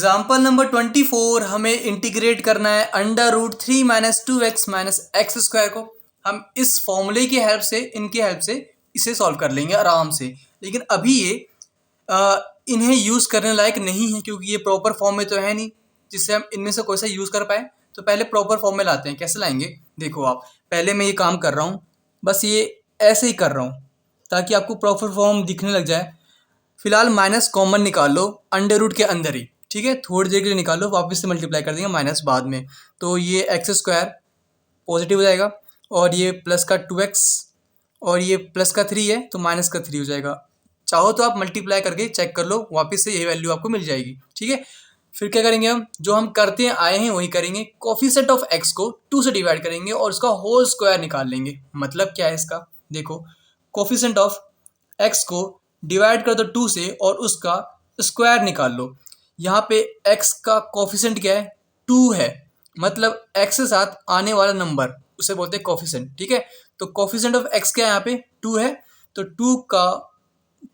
Example number 24 हमें integrate करना है under root 3 minus 2x minus x square को। हम इस फॉर्मूले की हेल्प से, इनकी हेल्प से इसे सॉल्व कर लेंगे आराम से। लेकिन अभी ये इन्हें यूज़ करने लायक नहीं है क्योंकि ये प्रॉपर फॉर्म में तो है नहीं जिससे हम इनमें से कोई सा यूज़ कर पाए। तो पहले प्रॉपर फॉर्म में लाते हैं। कैसे लाएंगे देखो आप, पहले मैं ये काम कर रहा हूँ, बस ये ऐसे ही कर रहा हूँ ताकि आपको प्रॉपर फॉर्म दिखने लग जाए। फिलहाल माइनस कॉमन निकाल लो अंडर रूट के अंदर ही, ठीक है। थोड़ी देर के लिए निकाल लो, वापस से मल्टीप्लाई कर देंगे माइनस बाद में। तो ये एक्स स्क्वायर पॉजिटिव हो जाएगा और ये प्लस का 2x और ये प्लस का 3 है तो माइनस का 3 हो जाएगा। चाहो तो आप मल्टीप्लाई करके चेक कर लो, वापस से यही वैल्यू आपको मिल जाएगी, ठीक है। फिर क्या करेंगे हम, जो हम करते आए हैं वही करेंगे। कोफिशिएंट ऑफ x को 2 से डिवाइड करेंगे और उसका होल स्क्वायर निकाल लेंगे। मतलब क्या है इसका, देखो कोफिशिएंट ऑफ x को डिवाइड कर दो 2 से और उसका स्क्वायर निकाल लो। यहाँ पे x का कोफिशिएंट क्या है, 2 है, मतलब x के साथ आने वाला नंबर उसे बोलते हैं कोफिशिएंट, ठीक है। तो कोफिशिएंट ऑफ x क्या है, यहाँ पे 2 है, तो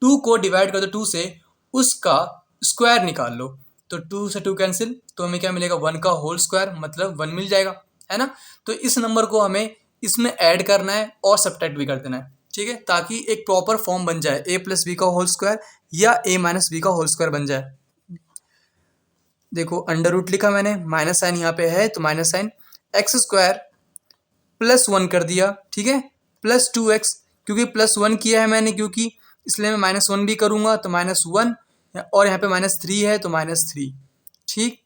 2 को डिवाइड कर दो 2 से, उसका स्क्वायर निकाल लो। तो 2 से 2 कैंसिल, तो हमें क्या मिलेगा, 1 का होल स्क्वायर, मतलब 1 मिल जाएगा, है ना। तो इस नंबर को हमें इसमें ऐड करना है और सब्ट्रैक्ट भी कर देना है, ठीक है, ताकि एक प्रॉपर फॉर्म बन जाए, a प्लस बी का होल स्क्वायर या a माइनस बी का होल स्क्वायर बन जाए। देखो अंडर रूट लिखा मैंने, माइनस साइन यहाँ पे है तो minus sine, x square plus 1 कर दिया, ठीक है, प्लस 2x, क्योंकि प्लस 1 किया है मैंने क्योंकि, इसलिए मैं माइनस 1 भी करूँगा तो माइनस 1, और यहाँ पे माइनस 3 है तो माइनस 3, ठीक।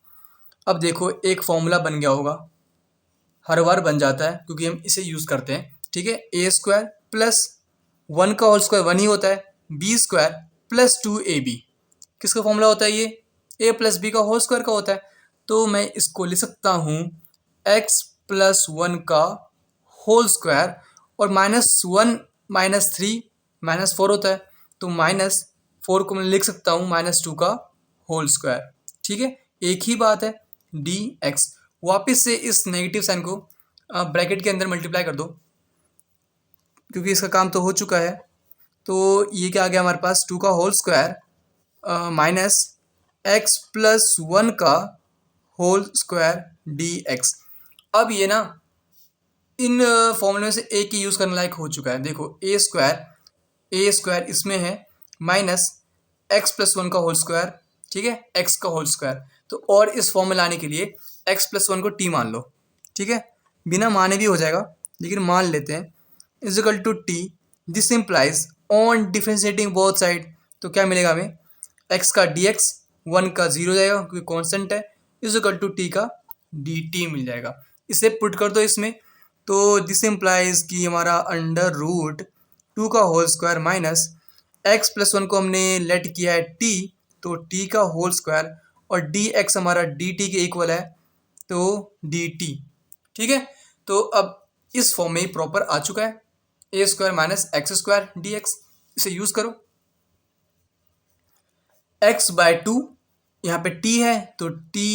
अब देखो एक फॉर्मूला बन गया होगा, हर बार बन जाता है क्योंकि हम इसे यूज़ करते हैं, ठीक है। ए स्क्वायर प्लस 1 का होल स्क्वायर 1 ही होता है, बी स्क्वायर प्लस 2ab, किसका फॉर्मूला होता है ये, a प्लस बी का होल स्क्वायर का होता है। तो मैं इसको लिख सकता हूँ x प्लस 1 का होल स्क्वायर, और माइनस 1 माइनस 3 माइनस 4 होता है, तो माइनस 4 को मैं लिख सकता हूँ माइनस 2 का होल स्क्वायर, ठीक है। एक ही बात है, dx। वापस से इस नेगेटिव साइन को ब्रैकेट के अंदर मल्टीप्लाई कर दो क्योंकि इसका काम तो हो चुका है। तो ये क्या आ गया हमारे पास, 2 का whole square minus x plus 1 का होल स्क्वायर dx। अब ये ना इन फॉर्मूले में से एक ही यूज़ करने लायक हो चुका है। देखो ए स्क्वायर इसमें है माइनस एक्स प्लस 1 का होल स्क्वायर, ठीक है, एक्स का होल स्क्वायर। तो और इस फॉर्म में लाने के लिए एक्स प्लस 1 को टी मान लो, ठीक है, बिना माने भी हो जाएगा लेकिन मान लेते हैं, is equal to t. This implies on differentiating both side, तो क्या मिलेगा हमें, एक्स का डी एक्स 1 का 0 हो जाएगा क्योंकि कॉन्स्टेंट है, इज इक्वल टू टी का डी टी मिल जाएगा। इसे पुट कर दो इसमें, तो दिस इम्प्लाइज कि हमारा अंडर रूट 2 का whole square minus x plus 1 को हमने लेट किया है टी, तो टी का होल स्क्वायर, और डी एक्स हमारा डी टी के इक्वल है तो डी टी, ठीक है। तो अब इस फॉर्म में ही प्रॉपर आ चुका है, A square minus x square D X. इसे यूज़ करो, x बाय 2, यहाँ पे t है तो t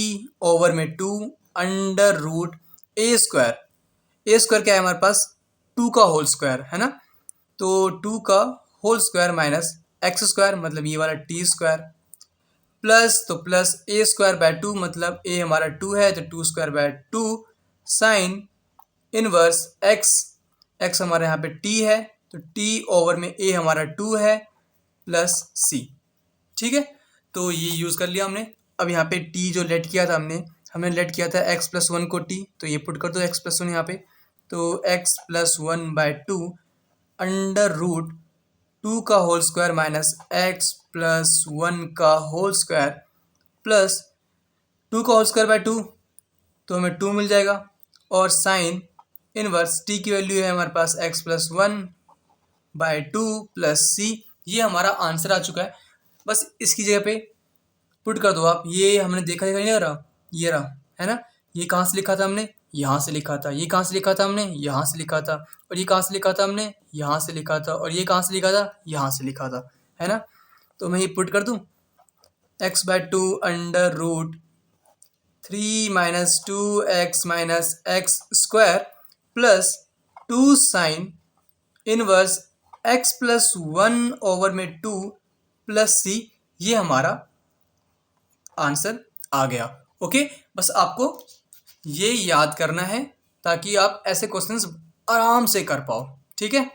ओवर में 2 अंडर रूट ए स्क्वायर क्या है हमारे पास, 2 का होल स्क्वायर, है ना। तो 2 का whole square minus x square, मतलब ये वाला टी स्क्वायर, प्लस तो प्लस ए स्क्वायर बाय 2, मतलब ए हमारा 2 है तो 2 square by 2 sine inverse x हमारे यहाँ पे t है तो t ओवर में ए हमारा 2 है प्लस c, ठीक है। तो ये यूज़ कर लिया हमने। अब यहाँ पे t जो लेट किया था हमने लेट किया था x प्लस 1 को t, तो ये पुट कर दो x प्लस 1 यहाँ पे, तो x plus 1 by 2 under root 2 का whole square minus x plus 1 का होल स्क्वायर प्लस 2 का होल स्क्वायर बाय 2, तो हमें 2 मिल जाएगा, और साइन इनवर्स t की वैल्यू है हमारे पास x plus 1 by 2 plus c। ये हमारा आंसर आ चुका है। बस इसकी जगह पे पुट कर दो आप, ये हमने देखा नहीं रहा, ये रहा, है ना। ये कहाँ से लिखा था हमने, यहाँ से लिखा था, ये कहाँ से लिखा था हमने, यहाँ से लिखा था, और ये कहाँ से लिखा था हमने, यहाँ से लिखा था, और ये कहाँ से लिखा था, यहाँ से लिखा था, है ना। तो मैं ये पुट कर दूँ, x by 2 under root 3 minus 2x minus x square plus 2 sine inverse x plus 1 over में 2 प्लस c। ये हमारा आंसर आ गया। ओके, बस आपको ये याद करना है ताकि आप ऐसे क्वेश्चंस आराम से कर पाओ। ठीक है।